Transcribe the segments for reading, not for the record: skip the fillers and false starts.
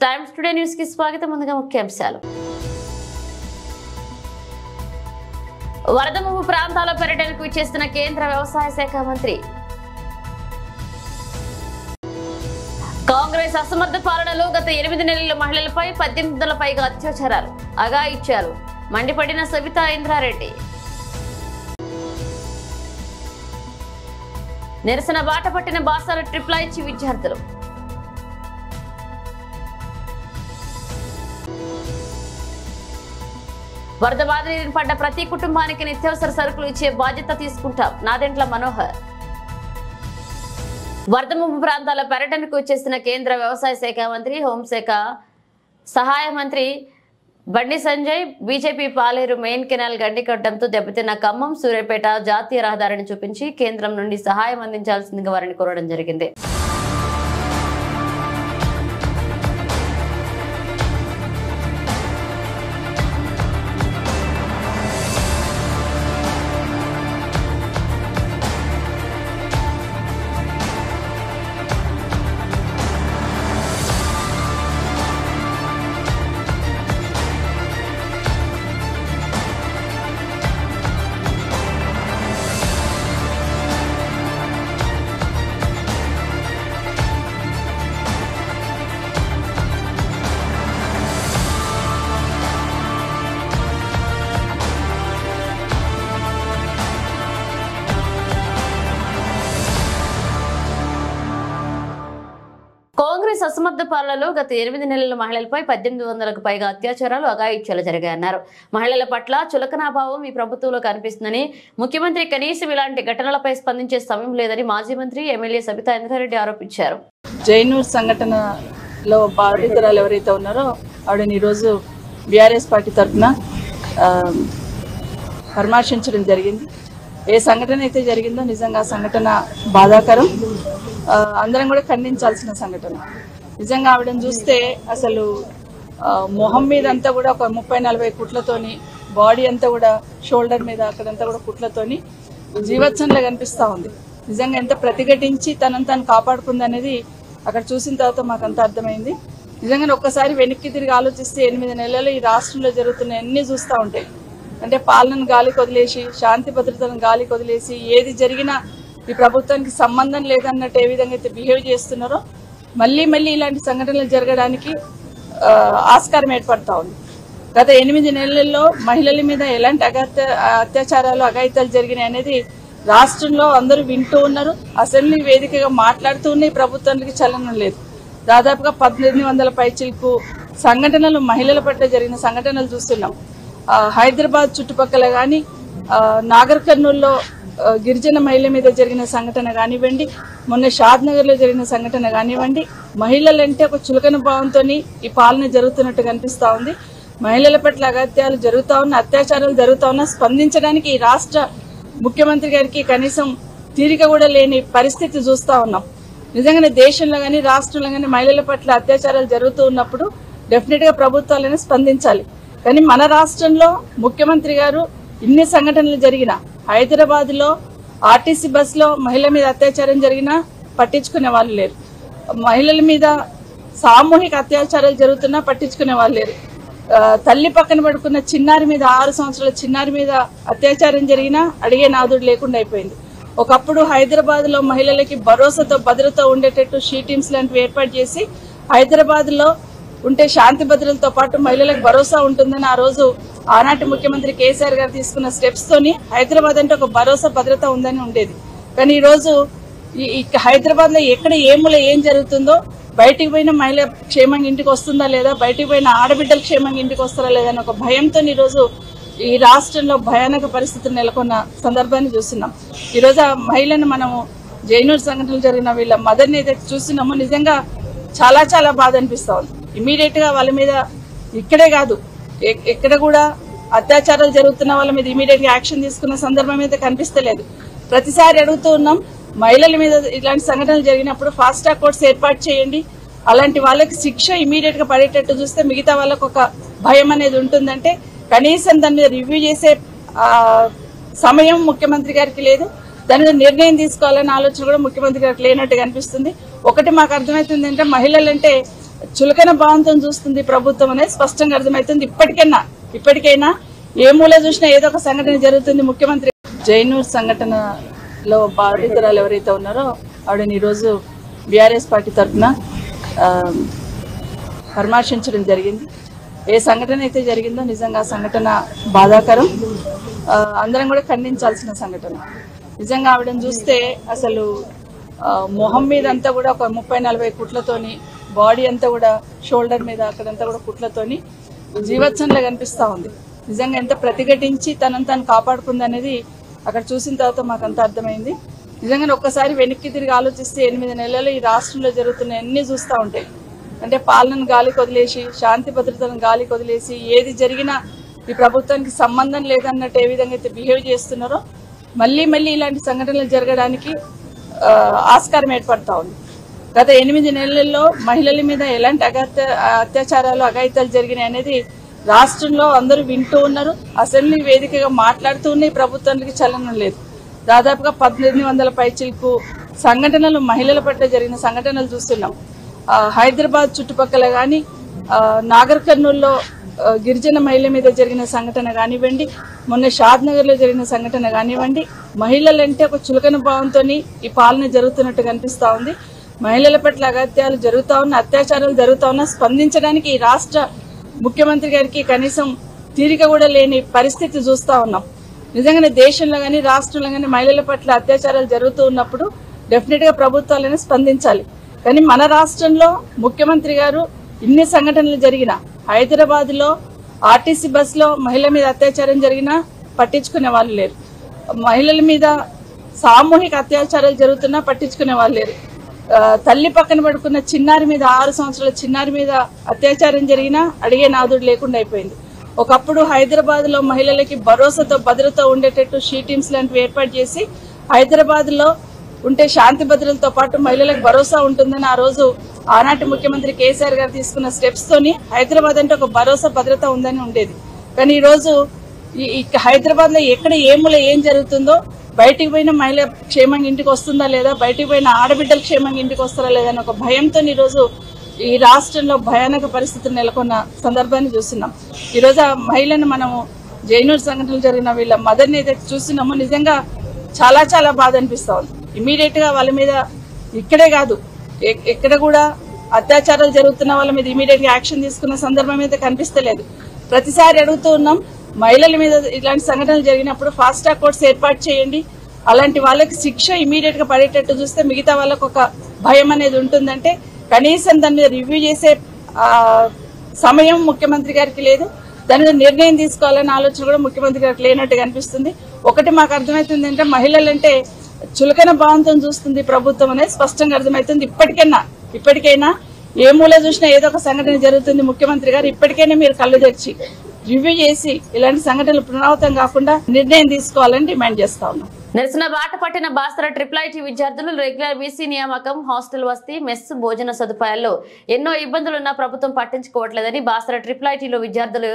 Times today news కి స్వాగతం. ముందుగా ముఖ్యాంశాలు. వరద ముంపు ప్రాంతాల పర్యటనకు చేస్తున్న కేంద్ర వ్యవసాయ శాఖ మంత్రి. కాంగ్రెస్ అసమర్థ పాలనలో గత 8 నెలల మహిళలపై 1800 పైగా అత్యాచారాలు, అఘాయిత్యాలు మండిపడిన సవితా ఇంద్రారెడ్డి. నిరసన బాట పట్టిన బాసాల ట్రిప్లైచ్ విద్యార్థులు. వరద బాధితులు పడ్డ ప్రతి కుటుంబానికి నిత్యావసర సరుకులు ఇచ్చే బాధ్యత తీసుకుంటాం, నాదెండ్ల మనోహర్. వరద ముంపు ప్రాంతాల పర్యటనకు వచ్చేసిన కేంద్ర వ్యవసాయ శాఖ మంత్రి, హోంశాఖ సహాయ మంత్రి బండి సంజయ్ బీజేపీ పాలేరు మెయిన్ కెనాల్ గండికట్టడంతో దెబ్బతిన్న ఖమ్మం సూర్యాపేట జాతీయ రహదారిని చూపించి కేంద్రం నుండి సహాయం అందించాల్సిందిగా వారిని కోరడం జరిగింది. కాంగ్రెస్ అసమర్థ పాలనలో గత 8 నెలల మహిళలపై 1800కు పైగా అత్యాచారాలు, అఘాయిత్యాలు జరిగాయన్నారు. మహిళల పట్ల చులకనాభావం ఈ ప్రభుత్వంలో కనిపిస్తుందని, ముఖ్యమంత్రి కనీసం ఇలాంటి ఘటనలపై స్పందించే సమయం లేదని మాజీ మంత్రి ఎమ్మెల్యే సబితా ఇంద్రారెడ్డి ఆరోపించారు. జైనూర్ సంఘటనలో బాధితురాలు ఎవరైతే ఉన్నారో ఆవిడని ఈరోజు బీఆర్ఎస్ పార్టీ తరఫున పరామర్శించడం జరిగింది. ఏ సంఘటన అయితే జరిగిందో నిజంగా సంఘటన బాధాకరం, అందరం కూడా ఖండించాల్సిన సంఘటన. నిజంగా ఆవిడని చూస్తే అసలు మొహం మీద అంతా కూడా ఒక 30-40 కుట్లతోని, బాడీ అంతా కూడా షోల్డర్ మీద అక్కడంతా కూడా కుట్లతోని జీవత్సంలో కనిపిస్తూ ఉంది. నిజంగా ఎంత ప్రతిఘటించి తనను తాను కాపాడుకుంది అనేది అక్కడ చూసిన తర్వాత మాకంతా అర్థమైంది. నిజంగా ఒక్కసారి వెనక్కి తిరిగి ఆలోచిస్తే 8 నెలలు ఈ రాష్ట్రంలో జరుగుతున్న అన్ని చూస్తూ ఉంటాయి. అంటే పాలనను గాలికి వదిలేసి, శాంతి భద్రతలను గాలికి వదిలేసి, ఏది జరిగినా ఈ ప్రభుత్వానికి సంబంధం లేదన్నట్టు ఏ విధంగా అయితే బిహేవ్ చేస్తున్నారో మళ్ళీ ఇలాంటి సంఘటనలు జరగడానికి ఆస్కారం ఏర్పడతా ఉంది. గత 8 నెలల్లో మహిళల మీద ఎలాంటి అత్యాచారాలు, అఘాయిత్యాలు జరిగినాయి అనేది రాష్ట్రంలో అందరూ వింటూ ఉన్నారు. అసెంబ్లీ వేదికగా మాట్లాడుతూ ఉన్నాయి. ప్రభుత్వానికి చలనం లేదు. దాదాపుగా 1800 పైచిలకు సంఘటనలు మహిళల పట్ల జరిగిన సంఘటనలు చూస్తున్నాం. హైదరాబాద్ చుట్టుపక్కల కానీ, నాగర్ కర్నూల్లో గిరిజన మహిళ మీద జరిగిన సంఘటన కానివ్వండి, మొన్న షాద్ నగర్ లో జరిగిన సంఘటన కానివ్వండి, మహిళలంటే ఒక చులకన భావంతో ఈ పాలన జరుగుతున్నట్టు కనిపిస్తా ఉంది. మహిళల పట్ల అగత్యాలు జరుగుతా ఉన్న, అత్యాచారాలు జరుగుతా ఉన్నా స్పందించడానికి ఈ రాష్ట్ర ముఖ్యమంత్రి గారికి కనీసం తీరిక కూడా లేని పరిస్థితి చూస్తా ఉన్నాం. నిజంగానే దేశంలో గానీ రాష్ట్రంలో గానీ మహిళల పట్ల అత్యాచారాలు జరుగుతూ ఉన్నప్పుడు డెఫినెట్ గా ప్రభుత్వాలనే స్పందించాలి. కానీ మన రాష్ట్రంలో ముఖ్యమంత్రి గారు ఇన్ని సంఘటనలు జరిగిన, హైదరాబాద్ లో ఆర్టీసీ బస్ లో మహిళ మీద అత్యాచారం జరిగినా పట్టించుకునే వాళ్ళు లేరు. మహిళల మీద సామూహిక అత్యాచారాలు జరుగుతున్నా పట్టించుకునే వాళ్ళు లేరు. తల్లి పక్కన పడుకున్న చిన్నారి మీద, 6 సంవత్సరాల చిన్నారి మీద అత్యాచారం జరిగినా అడిగే నాదుడు లేకుండా అయిపోయింది. ఒకప్పుడు హైదరాబాద్ లో మహిళలకి భరోసాతో, భద్రత ఉండేటట్టు షీ టీమ్స్ లాంటివి ఏర్పాటు చేసి హైదరాబాద్ లో ఉంటే శాంతి భద్రతలతో పాటు మహిళలకు భరోసా ఉంటుందని ఆ రోజు ఆనాటి ముఖ్యమంత్రి కేసీఆర్ గారు తీసుకున్న స్టెప్స్ తోని హైదరాబాద్ అంటే ఒక భరోసా, భద్రత ఉందని ఉండేది. కానీ ఈ రోజు హైదరాబాద్ లో ఎక్కడ ఏం జరుగుతుందో, బయటికి పోయిన మహిళ క్షేమంగా ఇంటికి వస్తుందా లేదా, బయటికి పోయిన ఆడబిడ్డలు క్షేమంగా ఇంటికి వస్తారా లేదా అని ఒక భయంతో ఈ రోజు ఈ రాష్ట్రంలో భయానక పరిస్థితులు నెలకొన్న సందర్భాన్ని చూస్తున్నాం. ఈ రోజు ఆ మహిళను మనము జైనూర్ సంఘటనలు జరిగిన వీళ్ళ మదర్ని ఏదైతే చూస్తున్నామో నిజంగా చాలా బాధ అనిపిస్తా ఉంది. ఇమీడియట్ గా వాళ్ళ మీద ఇక్కడే కాదు, ఎక్కడ కూడా అత్యాచారాలు జరుగుతున్న వాళ్ళ మీద ఇమీడియట్ గా యాక్షన్ తీసుకున్న సందర్భం అయితే కనిపిస్తలేదు. ప్రతిసారి అడుగుతూ ఉన్నాం, మహిళల మీద ఇలాంటి సంఘటనలు జరిగినప్పుడు ఫాస్ట్ ట్రాక్ కోర్ట్స్ ఏర్పాటు చేయండి, అలాంటి వాళ్ళకి శిక్ష ఇమీడియట్ గా పడేటట్టు చూస్తే మిగతా వాళ్ళకు ఒక భయం అనేది ఉంటుందంటే కనీసం దాని మీద రివ్యూ చేసే సమయం ముఖ్యమంత్రి గారికి లేదు. దాని మీద నిర్ణయం తీసుకోవాలనే ఆలోచన కూడా ముఖ్యమంత్రి గారికి లేనట్టుగా అనిపిస్తుంది. ఒకటి మాకు అర్థమవుతుంది అంటే మహిళలంటే చులకన భావంతో చూస్తుంది ప్రభుత్వం అనేది స్పష్టంగా అర్థమవుతుంది. ఇప్పటికైనా ఏ మూల చూసినా ఏదో ఒక సంఘటన జరుగుతుంది. ముఖ్యమంత్రి జైనూర్ సంఘటనలో బాధితురాలు ఎవరైతే ఉన్నారో ఆవిడని ఈరోజు బీఆర్ఎస్ పార్టీ తరఫున పరామర్శించడం జరిగింది. ఏ సంఘటన అయితే జరిగిందో నిజంగా సంఘటన బాధాకరం, అందరం కూడా ఖండించాల్సిన సంఘటన. నిజంగా ఆవిడని చూస్తే అసలు మొహం మీద అంతా కూడా ఒక 30-40 కుట్లతోని, బాడీ అంతా కూడా షోల్డర్ మీద అక్కడంతా కూడా కుట్లతోని జీవత్సంలో కనిపిస్తూ ఉంది. నిజంగా ఎంత ప్రతిఘటించి తనను తాను కాపాడుకుంది అనేది అక్కడ చూసిన తర్వాత మాకంతా అర్థమైంది. నిజంగా ఒక్కసారి వెనక్కి తిరిగి ఆలోచిస్తే 8 నెలలు ఈ రాష్ట్రంలో జరుగుతున్న అన్ని చూస్తూ ఉంటాయి. అంటే పాలనను గాలికి వదిలేసి, శాంతి భద్రతలను గాలికి వదిలేసి, ఏది జరిగినా ఈ ప్రభుత్వానికి సంబంధం లేదన్నట్టు ఏ విధంగా అయితే బిహేవ్ చేస్తున్నారో మళ్ళీ ఇలాంటి సంఘటనలు జరగడానికి ఆస్కారం ఏర్పడతా ఉంది. గత 8 నెలల్లో మహిళల మీద ఎలాంటి అత్యాచారాలు అఘాయితాలు జరిగినాయి అనేది రాష్ట్రంలో అందరూ వింటూ ఉన్నారు. అసెంబ్లీ వేదికగా మాట్లాడుతూ ఉన్నాయి. ప్రభుత్వానికి చలనం లేదు. దాదాపుగా 1800 పైచిలకు సంఘటనలు మహిళల పట్ల జరిగిన సంఘటనలు చూస్తున్నాం. హైదరాబాద్ చుట్టుపక్కల కానీ, నాగర్ కర్నూల్లో గిరిజన మహిళ మీద జరిగిన సంఘటన కానివ్వండి, మొన్న షాద్ నగర్ లో జరిగిన సంఘటన కానివ్వండి, మహిళలంటే ఒక చులకన భావంతో ఈ పాలన జరుగుతున్నట్టు కనిపిస్తా ఉంది. మహిళల పట్ల అగత్యాలు జరుగుతా ఉన్న, అత్యాచారాలు జరుగుతా ఉన్నా స్పందించడానికి ఈ రాష్ట్ర ముఖ్యమంత్రి గారికి కనీసం తీరిక కూడా లేని పరిస్థితి చూస్తా ఉన్నాం. నిజంగానే దేశంలో కానీ రాష్ట్రంలో కానీ మహిళల పట్ల అత్యాచారాలు జరుగుతూ ఉన్నప్పుడు డెఫినెట్ గా ప్రభుత్వాలనే స్పందించాలి. కానీ మన రాష్ట్రంలో ముఖ్యమంత్రి గారు ఇన్ని సంఘటనలు జరిగిన, హైదరాబాద్ లో ఆర్టీసీ బస్ లో మహిళ మీద అత్యాచారం జరిగినా పట్టించుకునే వాళ్ళు లేరు. మహిళల మీద సామూహిక అత్యాచారాలు జరుగుతున్నా పట్టించుకునే వాళ్ళు లేరు. తల్లి పక్కన పడుకున్న చిన్నారి మీద, 6 సంవత్సరాల చిన్నారి మీద అత్యాచారం జరిగినా అడిగే నాదుడు లేకుండా అయిపోయింది. ఒకప్పుడు హైదరాబాద్ లో మహిళలకి భరోసాతో భద్రత ఉండేటట్టు షీ టీమ్స్ లాంటివి ఏర్పాటు చేసి హైదరాబాద్ లో ఉంటే శాంతి భద్రతలతో పాటు మహిళలకు భరోసా ఉంటుందని ఆ రోజు ఆనాటి ముఖ్యమంత్రి కేసీఆర్ గారు తీసుకున్న స్టెప్స్ తోని హైదరాబాద్ అంటే ఒక భరోసా భద్రత ఉందని ఉండేది. కానీ ఈ రోజు హైదరాబాద్ లో ఎక్కడ ఏం జరుగుతుందో, బయటికి పోయిన మహిళ క్షేమంగా ఇంటికి వస్తుందా లేదా, బయటికి పోయిన ఆడబిడ్డలు క్షేమంగా ఇంటికి వస్తారా లేదా అని ఒక భయంతో ఈ రోజు ఈ రాష్ట్రంలో భయానక పరిస్థితులు నెలకొన్న సందర్భాన్ని చూస్తున్నాం. ఈ రోజు ఆ మహిళను మనము జైనూర్ సంఘటనలు జరిగిన వీళ్ళ మదర్ని ఏదైతే చూస్తున్నామో నిజంగా చాలా బాధ అనిపిస్తా ఉంది. ఇమీడియట్ గా వాళ్ళ మీద ఇక్కడే కాదు ఎక్కడ కూడా అత్యాచారాలు జరుగుతున్న వాళ్ళ మీద ఇమీడియట్ గా యాక్షన్ తీసుకున్న సందర్భం అయితే కనిపిస్తలేదు. ప్రతిసారి అడుగుతూ ఉన్నాం, మహిళల మీద ఇలాంటి సంఘటనలు జరిగినప్పుడు ఫాస్ట్ ట్రాక్ కోర్ట్స్ ఏర్పాటు చేయండి, అలాంటి వాళ్ళకి శిక్ష ఇమీడియట్ గా పడేటట్టు చూస్తే మిగతా వాళ్ళకు ఒక భయం అనేది ఉంటుందంటే కనీసం దాని మీద రివ్యూ చేసే సమయం ముఖ్యమంత్రి గారికి లేదు. దాని మీద నిర్ణయం తీసుకోవాలనే ఆలోచన కూడా ముఖ్యమంత్రి గారికి లేనట్టు కనిపిస్తుంది. ఒకటి మాకు అర్థమవుతుంది అంటే మహిళలంటే చులకన భావంతో చూస్తుంది ప్రభుత్వం అనేది స్పష్టంగా అర్థమవుతుంది. ఇప్పటికైనా ఏ మూల చూసినా ఏదో ఒక సంఘటన జరుగుతుంది. ముఖ్యమంత్రి గారు ఇప్పటికైనా మీరు కళ్ళు తెరిచి రివ్యూ చేసి ఇలాంటి సంఘటనలు పునరావృతం కాకుండా నిర్ణయం తీసుకోవాలని డిమాండ్ చేస్తా ఉన్నాం. నిరసన బాట పట్టిన బాసర IIIT విద్యార్థులు రెగ్యులర్ బీసీ నియామకం, హాస్టల్ వసతి, మెస్ భోజన సదుపాయాల్లో ఎన్నో ఇబ్బందులున్నా ప్రభుత్వం పట్టించుకోవట్లేదని, బాసర IIITలో విద్యార్థులు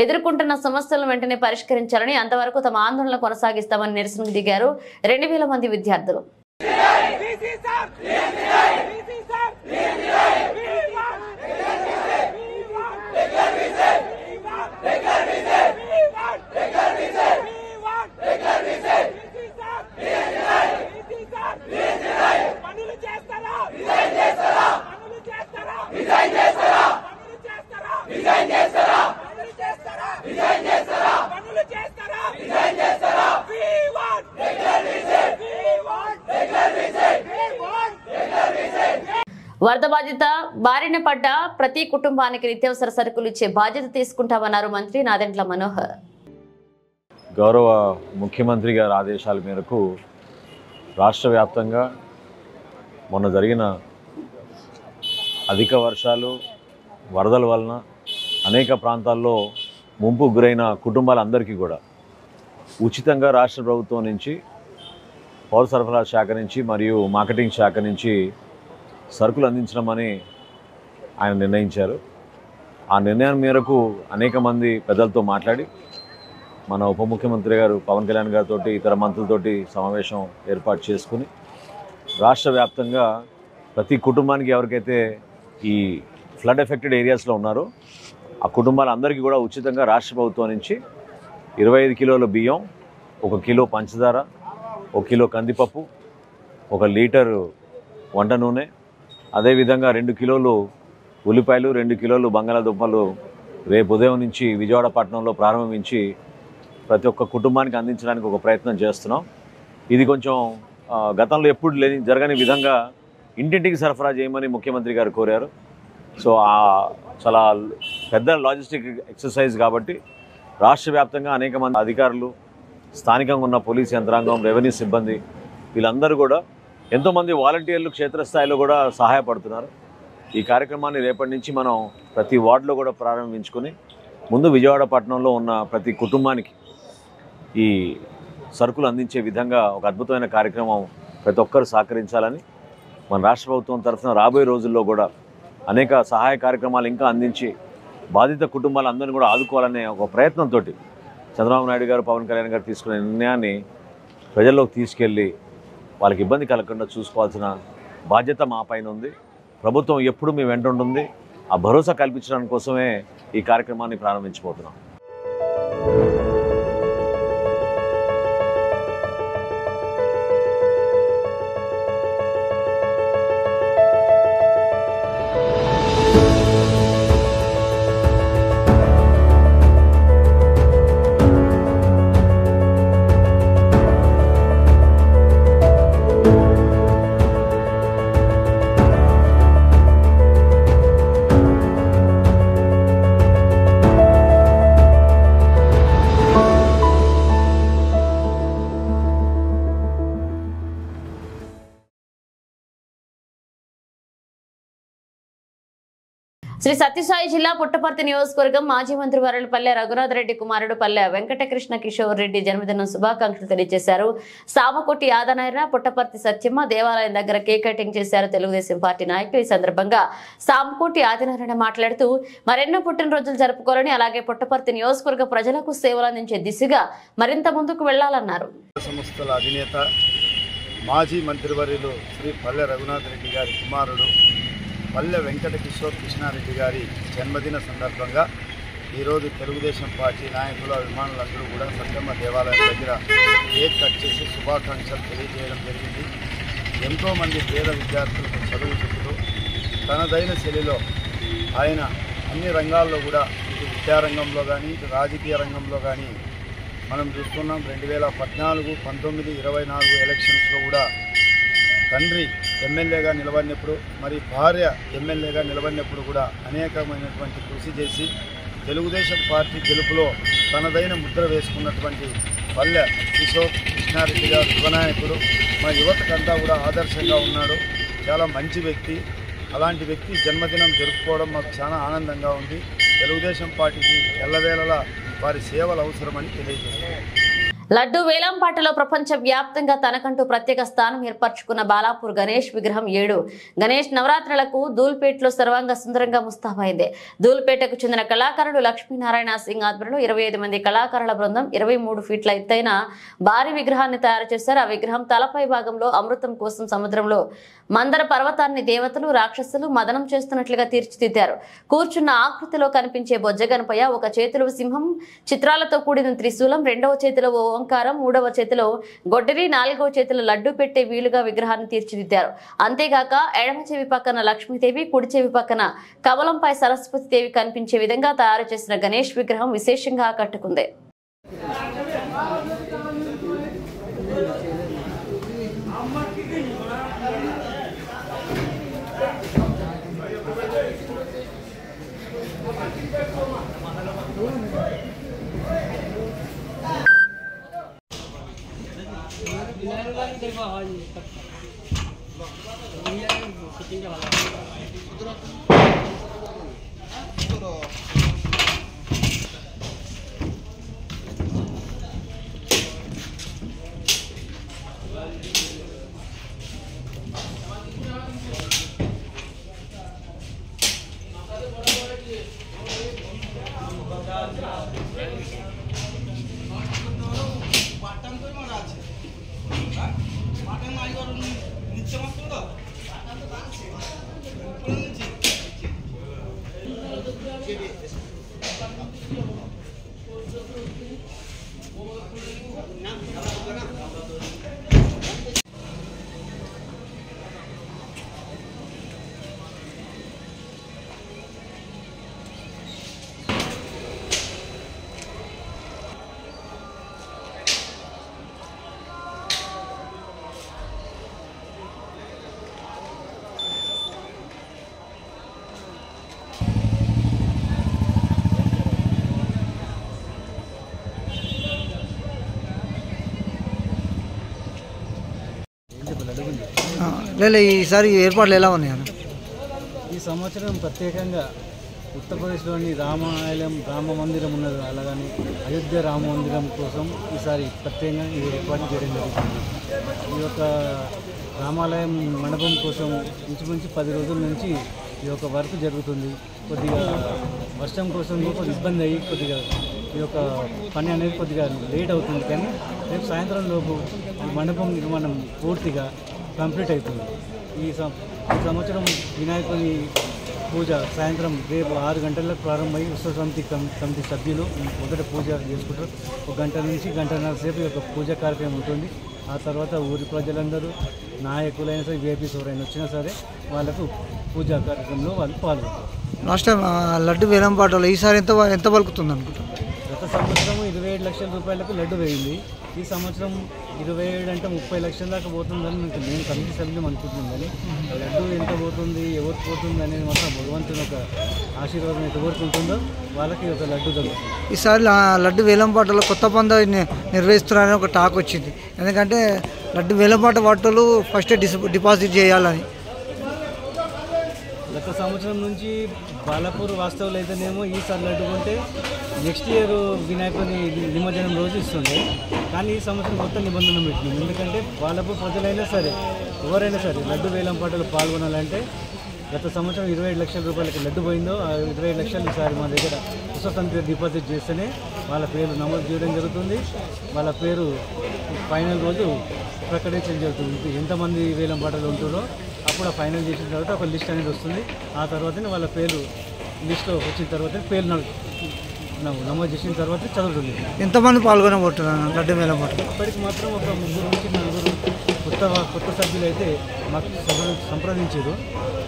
ఎదుర్కొంటున్న సమస్యలను వెంటనే పరిష్కరించాలని, అంతవరకు తమ ఆందోళన కొనసాగిస్తామని నిరసనకు దిగారు 2000 మంది విద్యార్థులు. వరద బాధిత బారిన పడ్డ ప్రతి కుటుంబానికి నిత్యావసర సరుకులు ఇచ్చే బాధ్యత తీసుకుంటామన్నారు మంత్రి నాదెండ్ల మనోహర్. గౌరవ ముఖ్యమంత్రి గారి ఆదేశాల మేరకు రాష్ట్ర వ్యాప్తంగా మొన్న జరిగిన అధిక వర్షాలు, వరదల వలన అనేక ప్రాంతాల్లో ముంపు గురైన కుటుంబాలందరికీ కూడా ఉచితంగా రాష్ట్ర ప్రభుత్వం నుంచి, పౌర సరఫరా శాఖ నుంచి మరియు మార్కెటింగ్ శాఖ నుంచి సరుకులు అందించడమని ఆయన నిర్ణయించారు. ఆ నిర్ణయం మేరకు అనేక మంది పెద్దలతో మాట్లాడి మన ఉప ముఖ్యమంత్రి గారు పవన్ కళ్యాణ్ గారితో, ఇతర మంత్రులతోటి సమావేశం ఏర్పాటు చేసుకుని రాష్ట్ర వ్యాప్తంగా ప్రతి కుటుంబానికి ఎవరికైతే ఈ ఫ్లడ్ ఎఫెక్టెడ్ ఏరియాస్లో ఉన్నారో ఆ కుటుంబాలందరికీ కూడా ఉచితంగా రాష్ట్ర ప్రభుత్వం నుంచి 25 కిలోల బియ్యం, 1 కిలో పంచదార, 1 కిలో కందిపప్పు, 1 లీటరు వంట నూనె, అదేవిధంగా 2 కిలోలు ఉల్లిపాయలు, 2 కిలోలు బంగాళాదుంపలు రేపు ఉదయం నుంచి విజయవాడ పట్టణంలో ప్రారంభించి ప్రతి ఒక్క కుటుంబానికి అందించడానికి ఒక ప్రయత్నం చేస్తున్నాం. ఇది కొంచెం గతంలో ఎప్పుడు జరగని విధంగా ఇంటింటికి సరఫరా చేయమని ముఖ్యమంత్రి గారు కోరారు. సో చాలా పెద్ద లాజిస్టిక్ ఎక్సర్సైజ్ కాబట్టి రాష్ట్ర వ్యాప్తంగా అనేక మంది అధికారులు, స్థానికంగా ఉన్న పోలీస్ యంత్రాంగం, రెవెన్యూ సిబ్బంది వీళ్ళందరూ కూడా ఎంతోమంది వాలంటీర్లు క్షేత్రస్థాయిలో కూడా సహాయపడుతున్నారు. ఈ కార్యక్రమాన్ని రేపటి నుంచి మనం ప్రతి వార్డులో కూడా ప్రారంభించుకొని ముందు విజయవాడ పట్టణంలో ఉన్న ప్రతి కుటుంబానికి ఈ సరుకులు అందించే విధంగా ఒక అద్భుతమైన కార్యక్రమం ప్రతి ఒక్కరు సహకరించాలని మన రాష్ట్ర ప్రభుత్వం తరఫున రాబోయే రోజుల్లో కూడా అనేక సహాయ కార్యక్రమాలు ఇంకా అందించి బాధిత కుటుంబాలందరినీ కూడా ఆదుకోవాలనే ఒక ప్రయత్నంతో చంద్రబాబు నాయుడు గారు, పవన్ కళ్యాణ్ గారు తీసుకునే నిర్ణయాన్ని ప్రజల్లోకి తీసుకెళ్ళి వాళ్ళకి ఇబ్బంది కలగకుండా చూసుకోవాల్సిన బాధ్యత మా పైన ఉంది. ప్రభుత్వం ఎప్పుడు మీ వెంట ఉంటుంది. ఆ భరోసా కల్పించడానికి కోసమే ఈ కార్యక్రమాన్ని ప్రారంభించబోతున్నాం. శ్రీ సత్యసాయి జిల్లా పుట్టపర్తి నియోజకవర్గం మాజీ మంత్రి వరలపల్లె రఘునాథ్ రెడ్డి కుమారుడు పల్లె వెంకటకృష్ణ కిషోర్ రెడ్డి జన్మదినం శుభాకాంక్షలు తెలియజేశారు. సామకోటి ఆదనాయన, పుట్టపర్తి సత్యమ్మ దేవాలయం దగ్గర కేక్ కటింగ్ చేశారు తెలుగుదేశం పార్టీ నాయకులు. ఈ సందర్భంగా సామకోటి ఆదినారాయణ మాట్లాడుతూ మరెన్నో పుట్టినరోజులు జరుపుకోవాలని, అలాగే పుట్టపర్తి నియోజకవర్గ ప్రజలకు సేవలు అందించే దిశగా మరింత ముందుకు వెళ్లాలన్నారు. సంస్థల అధినేత మాజీ మంత్రివర్యులు శ్రీ పల్లె రఘునాథ్ రెడ్డి గారి కుమారుడు పల్లె వెంకట కిషోర్ కృష్ణారెడ్డి గారి జన్మదిన సందర్భంగా ఈరోజు తెలుగుదేశం పార్టీ నాయకులు, అభిమానులందరూ కూడా సత్యమ్మ దేవాలయం దగ్గర కేక్ కట్ చేసి శుభాకాంక్షలు తెలియజేయడం జరిగింది. ఎంతోమంది పేద విద్యార్థులకు చదువు చెబుతూ తనదైన శైలిలో ఆయన అన్ని రంగాల్లో కూడా, ఇటు విద్యారంగంలో కానీ, ఇటు రాజకీయ రంగంలో కానీ మనం చూస్తున్నాం. 2014, 19, 24 ఎలక్షన్స్లో కూడా తండ్రి ఎమ్మెల్యేగా నిలబడినప్పుడు, మరి భార్య ఎమ్మెల్యేగా నిలబడినప్పుడు కూడా అనేకమైనటువంటి కృషి చేసి తెలుగుదేశం పార్టీ గెలుపులో తనదైన ముద్ర వేసుకున్నటువంటి పల్లె కిషోర్ కృష్ణారెడ్డి గారు యువనాయకుడు. మా యువతకంతా కూడా ఆదర్శంగా ఉన్నాడు. చాలా మంచి వ్యక్తి. అలాంటి వ్యక్తి జన్మదినం జరుపుకోవడం మాకు చాలా ఆనందంగా ఉంది. తెలుగుదేశం పార్టీకి ఎల్లవేళలా వారి సేవలు అవసరమని తెలియజేస్తారు. లడ్డు వేలంపాటలో ప్రపంచ వ్యాప్తంగా తనకంటూ ప్రత్యేక స్థానం ఏర్పరచుకున్న బాలాపూర్ గణేష్ విగ్రహం 7 గణేష్ నవరాత్రులకు ధూల్పేటలో సర్వాంగ సుందరంగా ముస్తాబైంది. ధూల్పేటకు చెందిన కళాకారుడు లక్ష్మీనారాయణ సింగ్ ఆధ్వర్యంలో 25 మంది కళాకారుల బృందం 23 ఫీట్ల ఎత్తైన భారీ విగ్రహాన్ని తయారు చేశారు. ఆ విగ్రహం తలపై భాగంలో అమృతం కోసం సముద్రంలో మందర పర్వతాన్ని దేవతలు, రాక్షసులు మదనం చేస్తున్నట్లుగా తీర్చిదిద్దారు. కూర్చున్న ఆకృతిలో కనిపించే బొజ్జగనపయ్య ఒక చేతిలో సింహం చిత్రాలతో కూడిన త్రిశూలం, రెండవ చేతిలో ఓంకారం, మూడవ చేతిలో గొడ్డలి, నాలుగవ చేతిలో లడ్డు పెట్టే వీలుగా విగ్రహాన్ని తీర్చిదిద్దారు. అంతేగాక ఎడమ చెవి పక్కన లక్ష్మీదేవి, కుడి చెవి పక్కన కమలంపై సరస్వతి దేవి కనిపించే విధంగా తయారు చేసిన గణేష్ విగ్రహం విశేషంగా ఆకట్టుకుంది. లేదు ఈసారి ఏర్పాట్లు ఎలా ఉన్నాయి అన్న? ఈ సంవత్సరం ప్రత్యేకంగా ఉత్తరప్రదేశ్లోని రామ మందిరం ఉన్నది, అలాగని అయోధ్య రామ మందిరం కోసం ఈసారి ప్రత్యేకంగా ఇది ఏర్పాటు చేయడం జరుగుతుంది. ఈ యొక్క రామాలయం మండపం కోసం ఇంచుమించు 10 రోజుల నుంచి ఈ యొక్క వర్క్ జరుగుతుంది. కొద్దిగా వర్షం కోసం కొద్దిగా ఇబ్బంది అయ్యి కొద్దిగా ఈ యొక్క పని అనేది కొద్దిగా లేట్ అవుతుంది, కానీ రేపు సాయంత్రం లోపు ఈ మండపం నిర్మాణం పూర్తిగా కంప్లీట్ అవుతుంది. ఈ సంవత్సరం వినాయకుని పూజ సాయంత్రం రేపు 6 గంటలకు ప్రారంభమై ఉత్సవ కమిటీ సభ్యులు మొదట పూజ చేసుకుంటారు. 1 గంట నుంచి 1.5 సేపు యొక్క పూజా కార్యక్రమం ఉంటుంది. ఆ తర్వాత ఊరి ప్రజలందరూ నాయకులైనా సరే విఐపీస్ ఎవరైనా వచ్చినా సరే వాళ్ళకు పూజా కార్యక్రమంలో వాళ్ళు పాల్గొంటారు. లాస్ట్ టైం లడ్డు వేలంపాటలో ఈసారి ఎంత పలుకుతుంది అనుకుంటారు? గత సంవత్సరం 27 లక్షల రూపాయలకు లడ్డు వేయింది. ఈ సంవత్సరం 27 అంటే 30 లక్షల దాకా పోతుందని నేను కమిటీ సభ్యులు అనుకుంటున్నాను. కానీ లడ్డు ఎంత పోతుంది, ఎవరికి పోతుంది అనేది మాత్రం భగవంతుని ఒక ఆశీర్వాదం ఎవరికి ఉంటుందో వాళ్ళకి ఒక లడ్డు దొరుకుతుంది. ఈసారి లడ్డు వేలంపాటలో కొత్త పంద నిర్వహిస్తున్నారని ఒక టాక్ వచ్చింది. ఎందుకంటే లడ్డు వేలంపాట వాటలు ఫస్ట్ డిపాజిట్ చేయాలని. గత సంవత్సరం నుంచి బాలాపూర్ వాస్తవులు అయితేనేమో ఈసారి లడ్డు కొంటే నెక్స్ట్ ఇయర్ వినాయకుని నిమజ్జనం రోజు ఇస్తుండే, కానీ ఈ సంవత్సరం కొత్త నిబంధన పెట్టింది. ఎందుకంటే బాలాపూర్ ప్రజలైనా సరే ఎవరైనా సరే లడ్డు వేలంపాటలో పాల్గొనాలంటే గత సంవత్సరం 27 లక్షల రూపాయలకి లడ్డు పోయిందో ఆ 27 లక్షలు ఈసారి మా దగ్గర ఉత్సవ సమితి డిపాజిట్ చేస్తేనే వాళ్ళ పేరు నమోదు చేయడం జరుగుతుంది. వాళ్ళ పేరు ఫైనల్ రోజు ప్రకటించడం జరుగుతుంది. ఎంతమంది వేలంపాటలు ఉంటుందో అప్పుడు ఫైనల్ చేసిన తర్వాత ఒక లిస్ట్ అనేది వస్తుంది. ఆ తర్వాతనే వాళ్ళ పేరు లిస్ట్లో వచ్చిన తర్వాత పేరు నమోదు చేసిన తర్వాత చదువుతుంది. ఎంతమంది పాల్గొనబోతున్నారు లడ్డు వేలంపాట? ఇప్పటికి మాత్రం ఒక 3 నుంచి 4 కొత్త సభ్యులు అయితే మాకు సంప్రదించారు.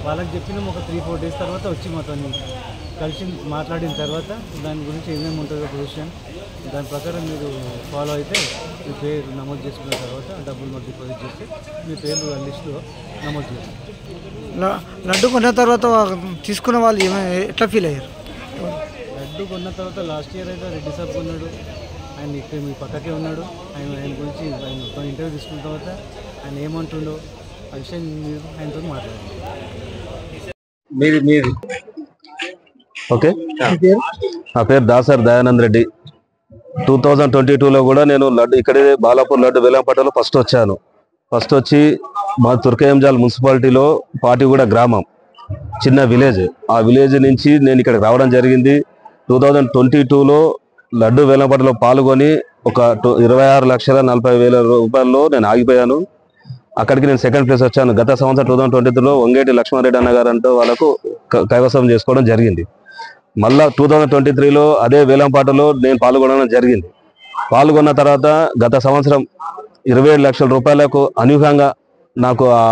వాళ్ళకి చెప్పినాం ఒక 3-4 డేస్ తర్వాత వచ్చి మాతో కలిసి మాట్లాడిన తర్వాత దాని గురించి ఏమేమి ఉంటుందో పొజిషన్ దాని ప్రకారం మీరు ఫాలో అయితే మీ పేరు నమోదు చేసుకున్న తర్వాత డబ్బులు మాకు డిపాజిట్ చేస్తే మీ పేరు ఆ లిస్టులో నమోదు చేస్తారు. లడ్డు కొన్న తర్వాత తీసుకున్న వాళ్ళు ఎట్లా ఫీల్ అయ్యారు? లడ్డు కొన్న తర్వాత లాస్ట్ ఇయర్ అయితే రెడ్డి సాబ్ కొన్నాడు, ఆయన ఇక్కడ మీ పక్కకే ఉన్నాడు. ఆయన గురించి ఆయన ఇంటర్వ్యూ తీసుకున్న తర్వాత ఆయన ఏమంటుండో ఆ విషయం మీరు ఆయనతో మాట్లాడండి. మీది ఓకే. నా పేరు దాసర్ దయానంద్ రెడ్డి. 2022లో కూడా నేను లడ్డు ఇక్కడే బాలాపూర్ లడ్డు వేలంపాటలో ఫస్ట్ వచ్చాను. ఫస్ట్ వచ్చి మా తుర్కయంజాల్ మున్సిపాలిటీలో పాటిగూడ గ్రామం చిన్న విలేజ్, ఆ విలేజ్ నుంచి నేను ఇక్కడికి రావడం జరిగింది. 2022లో లడ్డు వేలంపాటలో పాల్గొని ఒక 26,40,000 రూపాయల్లో నేను ఆగిపోయాను. అక్కడికి నేను సెకండ్ ప్లేస్ వచ్చాను. గత సంవత్సరం 2023లో వంగేటి లక్ష్మారెడ్డి అన్న గారు అంటూ వాళ్ళకు కైవసం చేసుకోవడం జరిగింది. మళ్ళా 2023లో అదే వేలంపాటలో నేను పాల్గొనడం జరిగింది. పాల్గొన్న తర్వాత గత సంవత్సరం 27 లక్షల రూపాయలకు అనూహ్యంగా నాకు ఆ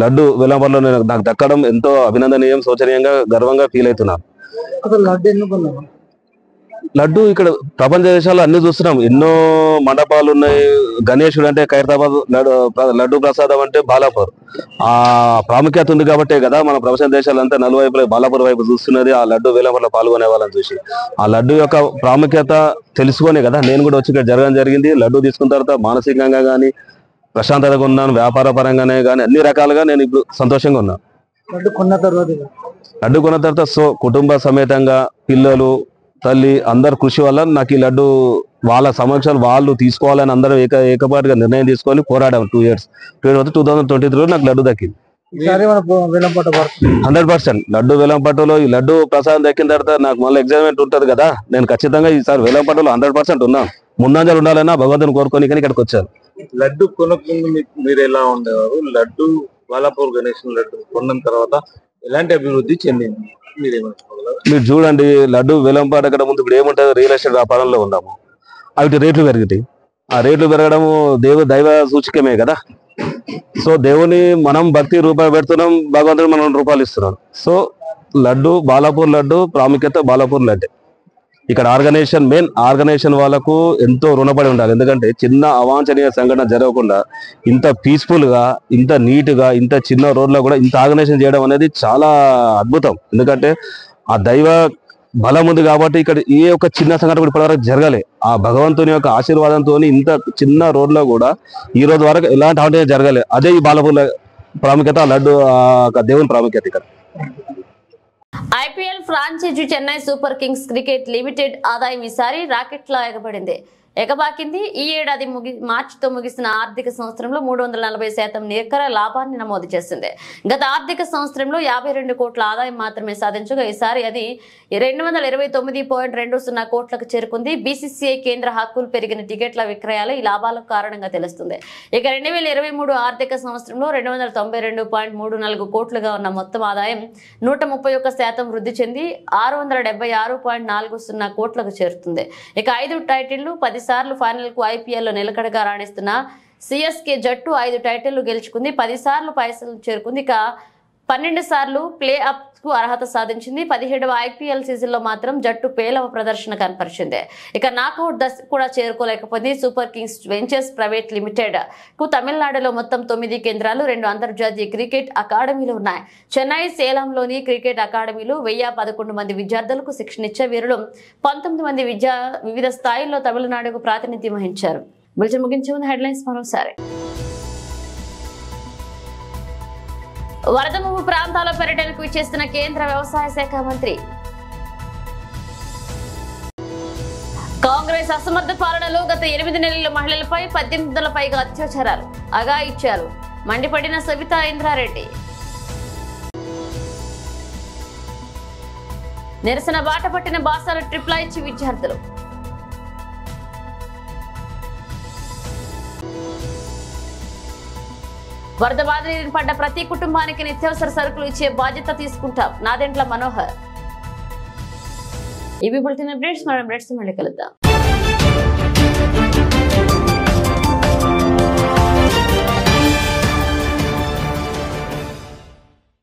లడ్డు వేలంపాటలో నాకు దక్కడం ఎంతో అభినందనీయం, శోచనీయంగా, గర్వంగా ఫీల్ అవుతున్నాను. లడ్డు ఇక్కడ ప్రపంచ దేశాల్లో అన్ని చూస్తున్నాం, ఎన్నో మండపాలు ఉన్నాయి. గణేశుడు అంటే ఖైరతాబాద్, లడ్డు ప్రసాదం అంటే బాలాపూర్. ఆ ప్రాముఖ్యత ఉంది కాబట్టే కదా మన ప్రపంచ దేశాలంతా నలువైపులో బాలాపూర్ వైపు చూస్తున్నది, ఆ లడ్డు వేలంపాటలో పాల్గొనే వాళ్ళని చూసి. ఆ లడ్డు యొక్క ప్రాముఖ్యత తెలుసుకునే కదా నేను కూడా వచ్చి ఇక్కడ జరగడం జరిగింది. లడ్డు తీసుకున్న తర్వాత మానసికంగా కానీ ప్రశాంతతగా ఉన్నాను, వ్యాపార పరంగానే కానీ అన్ని రకాలుగా నేను ఇప్పుడు సంతోషంగా ఉన్నాను. లడ్డు కొన్న తర్వాత కుటుంబ సమేతంగా పిల్లలు, తల్లి అందరు కృషి వల్ల నాకు ఈ లడ్డు వాళ్ళ సమక్షంలో వాళ్ళు తీసుకోవాలని అందరూ ఏకపాటిగా నిర్ణయం తీసుకొని పోరాడాము. 2 years 2023లో నాకు లడ్డు దక్కింది. 100% లడ్డు వేలంపాటలో ఈ లడ్డు ప్రసాదం దక్కిన తర్వాత నాకు మళ్ళీ ఎగ్జామ్మెంట్ ఉంటుంది కదా, నేను ఖచ్చితంగా ఈసారి వేలంపాటలో 100% ఉన్నాను. ముందంజలు ఉండాలన్నా భగవంతుని కోరుకొని కానీ ఇక్కడికి వచ్చాను. లడ్డు కొనకుండా మీరు ఎలా ఉండేవారు? లడ్డు బాలాపూర్ గణేష్ లడ్డు కొన్న తర్వాత ఎలాంటి అభివృద్ధి చెందింది మీరు చూడండి. లడ్డు వేలంపాట అక్కడ ముందు ఇప్పుడు ఏముంటుంది, రియల్ ఎస్టేట్ వ్యాపారంలో ఉన్నాము. అవి రేట్లు పెరుగుతాయి. ఆ రేట్లు పెరగడము దైవ సూచికమే కదా. సో దేవుని మనం భక్తి రూపాయి పెడుతున్నాం, భగవంతుడు మనం రూపాయలు ఇస్తున్నాం. సో లడ్డు బాలాపూర్ లడ్డు ప్రాముఖ్యత బాలాపూర్ లడ్డే. ఇక్కడ మెయిన్ ఆర్గనైజేషన్ వాళ్ళకు ఎంతో రుణపడి ఉండాలి. ఎందుకంటే చిన్న అవాంఛనీయ సంఘటన జరగకుండా ఇంత పీస్ఫుల్ గా, ఇంత నీట్ గా, ఇంత చిన్న రోడ్లో కూడా ఇంత ఆర్గనైజేషన్ చేయడం అనేది చాలా అద్భుతం. ఎందుకంటే ఆ దైవ బలం ఉంది కాబట్టి ఇక్కడ ఏ ఒక్క చిన్న సంఘటన కూడా ఇప్పటివరకు జరగలే. ఆ భగవంతుని యొక్క ఆశీర్వాదంతో ఇంత చిన్న రోడ్లో కూడా ఈ రోజు వరకు ఎలాంటి ఆటంకం జరగలే. అదే ఈ బాలాపూర్ ప్రాముఖ్యత, లడ్డు దేవుని ప్రాముఖ్యత. ఇక్కడ IPL franchise Chennai Super Kings cricket limited ఆదాయం ఈసారి రాకెట్లా ఎగబాకింది. ఈ ఏడాది మార్చితో ముగిసిన ఆర్థిక సంవత్సరంలో 340% నికర లాభాన్ని నమోదు చేసింది. గత ఆర్థిక సంవత్సరంలో 52 కోట్ల ఆదాయం మాత్రమే సాధించగా ఈసారి అది 229.20 కోట్లకు చేరుకుంది. బీసీసీఐ కేంద్ర హక్కులు పెరిగిన టికెట్ల విక్రయాలు ఈ లాభాలకు కారణంగా తెలుస్తుంది. ఇక 2023 ఆర్థిక సంవత్సరంలో 292.34 కోట్లుగా ఉన్న మొత్తం ఆదాయం 131% వృద్ధి చెంది 676.40 కోట్లకు చేరుతుంది. ఇక 5 టైటిళ్లు 10 సార్లు ఫైనల్ కు ఐపీఎల్ లో నిలకడగా రాణిస్తున్న సిఎస్కే జట్టు 5 టైటిళ్లు గెలుచుకుంది, 10 సార్లు ఫైనల్ చేరుకుంది. ఇక 12 సార్లు ప్లే అప్ కు అర్హత సాధించింది. 17వ ఐపీఎల్ సీజన్ లో మాత్రం జట్టు పేలవ ప్రదర్శన కనపరిచింది. ఇక నాకౌట్ దశ కూడా చేరుకోలేకపోయింది. Super Kings Ventures Private Limited కు తమిళనాడులో మొత్తం 9 కేంద్రాలు, 2 అంతర్జాతీయ క్రికెట్ అకాడమీలు ఉన్నాయి. చెన్నై, సేలంలోని క్రికెట్ అకాడమీలు 1011 మంది విద్యార్థులకు శిక్షణిచ్చే వీరులు 19 మంది వివిధ స్థాయిల్లో తమిళనాడుకు ప్రాతినిధ్యం వహించారు. బులెటిన్ ముగించే ముందు హెడ్లైన్స్ మరోసారి. వరద ముంపు ప్రాంతాల పర్యటనకు విచ్చేస్తున్న కేంద్ర వ్యవసాయ శాఖ మంత్రి. కాంగ్రెస్ అసమర్థ పాలనలో గత 8 నెలల మహిళలపై 18 పైగా అత్యాచారాలు, అఘాయిత్యాలు మండిపడిన సవితా ఇంద్రారెడ్డి. నిరసన బాట పట్టిన బాసాల ట్రిప్లైచ్ విద్యార్థులు. వరద బాధితులు పడ్డ ప్రతి కుటుంబానికి నిత్యావసర సరుకులు ఇచ్చే బాధ్యత తీసుకుంటాం, నాదెండ్ల మనోహర్. ఇవి బులెటిన్ అప్డేట్స్. మళ్ళీ కలుద్దాం.